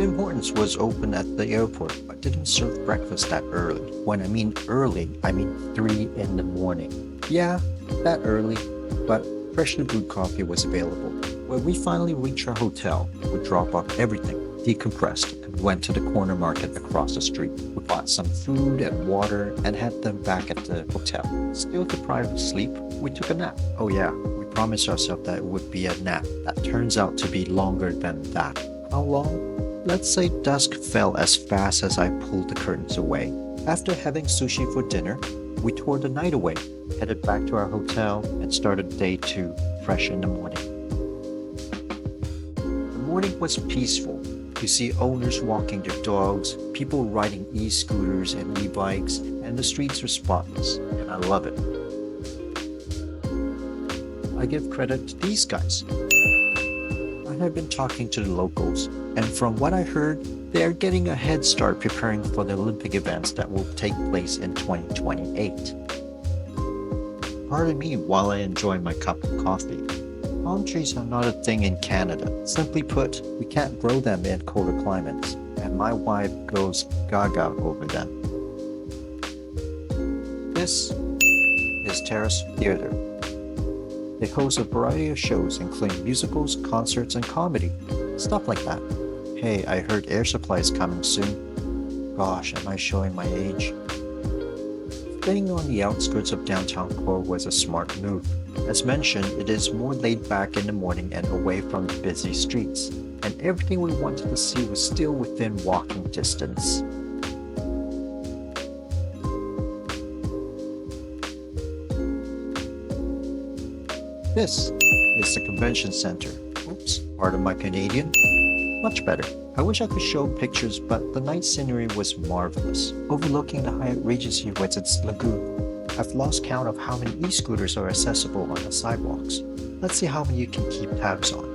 Tim Hortons was open at the airport, but didn't serve breakfast that early. When I mean early, I mean 3 in the morning. Yeah, that early, but freshly brewed coffee was available. When we finally reached our hotel, we dropped off everything, decompressed, and went to the corner market across the street. We bought some food and water and had them back at the hotel. Still deprived of sleep, we took a nap. Oh yeah, we promised ourselves that it would be a nap. That turns out to be longer than that. How long? Let's say dusk fell as fast as I pulled the curtains away. After having sushi for dinner, we tore the night away, headed back to our hotel, and started day 2 fresh in the morning. The morning was peaceful. You see owners walking their dogs, people riding e-scooters and e-bikes, and the streets are spotless, and I love it. I give credit to these guys. I have been talking to the locals, and from what I heard, they are getting a head start preparing for the Olympic events that will take place in 2028. Pardon me while I enjoy my cup of coffee. Palm trees are not a thing in Canada. Simply put, we can't grow them in colder climates, and my wife goes gaga over them. This is Terrace Theater. They host a variety of shows including musicals, concerts, and comedy. Stuff like that. Hey, I heard Air Supply is coming soon. Gosh, am I showing my age? Staying on the outskirts of downtown core was a smart move. As mentioned, it is more laid back in the morning and away from the busy streets, and everything we wanted to see was still within walking distance. This is the convention center. Oops, pardon my Canadian. Much better. I wish I could show pictures, but the night scenery was marvelous, overlooking the Hyatt Regency with its lagoon. I've lost count of how many e-scooters are accessible on the sidewalks. Let's see how many you can keep tabs on.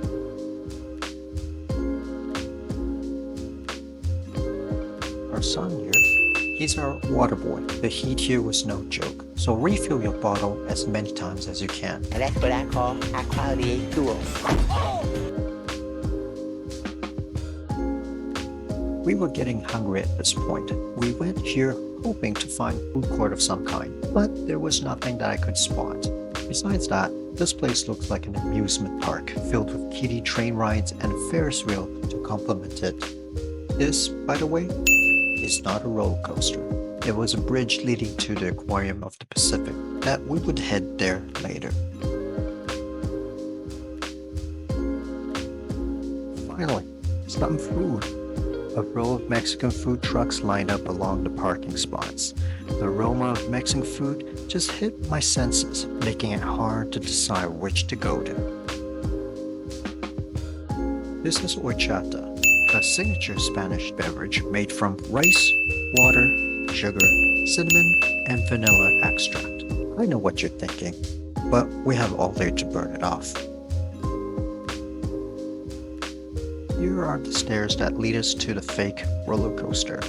Our son here, he's our water boy. The heat here was no joke, so refill your bottle as many times as you can. And that's what I call high quality H2O. We were getting hungry at this point. We went here hoping to find food court of some kind, but there was nothing that I could spot. Besides that, this place looks like an amusement park filled with kiddie train rides and a Ferris wheel to complement it. This, by the way, is not a roller coaster. It was a bridge leading to the Aquarium of the Pacific that we would head there later. Finally, some food. A row of Mexican food trucks lined up along the parking spots. The aroma of Mexican food just hit my senses, making it hard to decide which to go to. This is horchata, a signature Spanish beverage made from rice, water, sugar, cinnamon, and vanilla extract. I know what you're thinking, but we have all day to burn it off. Here are the stairs that lead us to the fake roller coaster.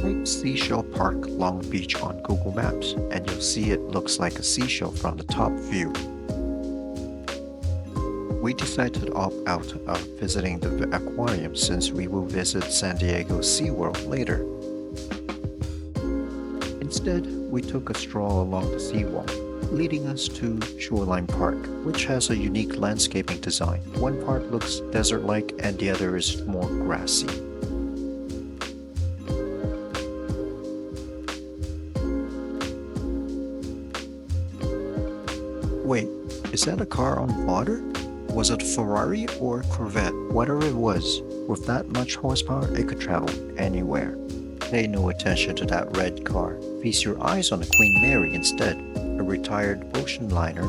Type Seashell Park Long Beach on Google Maps and you'll see it looks like a seashell from the top view. We decided to opt out of visiting the aquarium since we will visit San Diego SeaWorld later. Instead, we took a stroll along the seawall, leading us to Shoreline Park, which has a unique landscaping design. One part looks desert-like and the other is more grassy. Wait, is that a car on water? Was it a Ferrari or a Corvette? Whatever it was, with that much horsepower, it could travel anywhere. Pay no attention to that red car. Feast your eyes on the Queen Mary instead, a retired ocean liner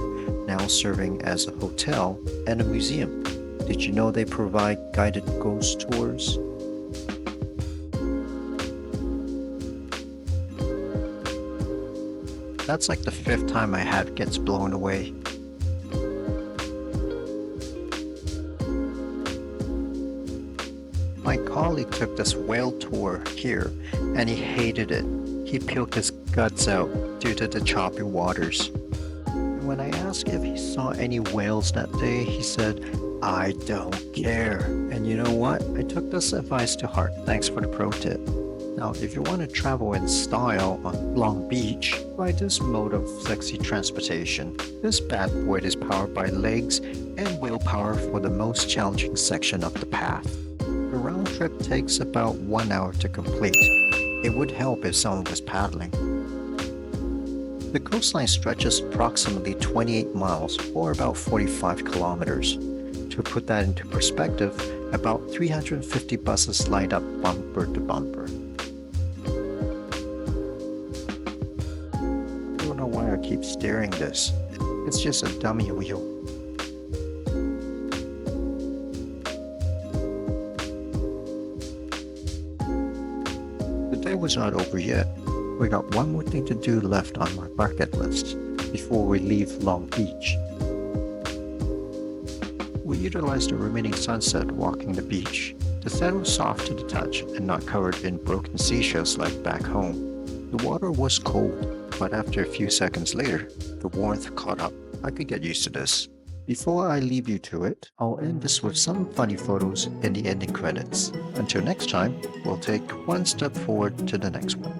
now serving as a hotel and a museum. Did you know they provide guided ghost tours? That's like the fifth time my hat gets blown away. My colleague took this whale tour here and he hated it. He puked his guts out due to the choppy waters. And when I asked if he saw any whales that day, he said, "I don't care." And you know what? I took this advice to heart. Thanks for the pro tip. Now, if you want to travel in style on Long Beach, try this mode of flexi transportation. This bad boy is powered by legs and willpower for the most challenging section of the path. The round trip takes about 1 hour to complete. It would help if someone was paddling. The coastline stretches approximately 28 miles or about 45 kilometers. To put that into perspective, about 350 buses line up bumper to bumper. I don't know why I keep staring this. It's just a dummy wheel. The day was not over yet. We got one more thing to do left on my bucket list before we leave Long Beach. We utilized the remaining sunset walking the beach. The sand was soft to the touch and not covered in broken seashells like back home. The water was cold, but after a few seconds later, the warmth caught up. I could get used to this. Before I leave you to it, I'll end this with some funny photos in the ending credits. Until next time, we'll take one step forward to the next one.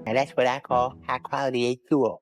And that's what I call high quality A2O.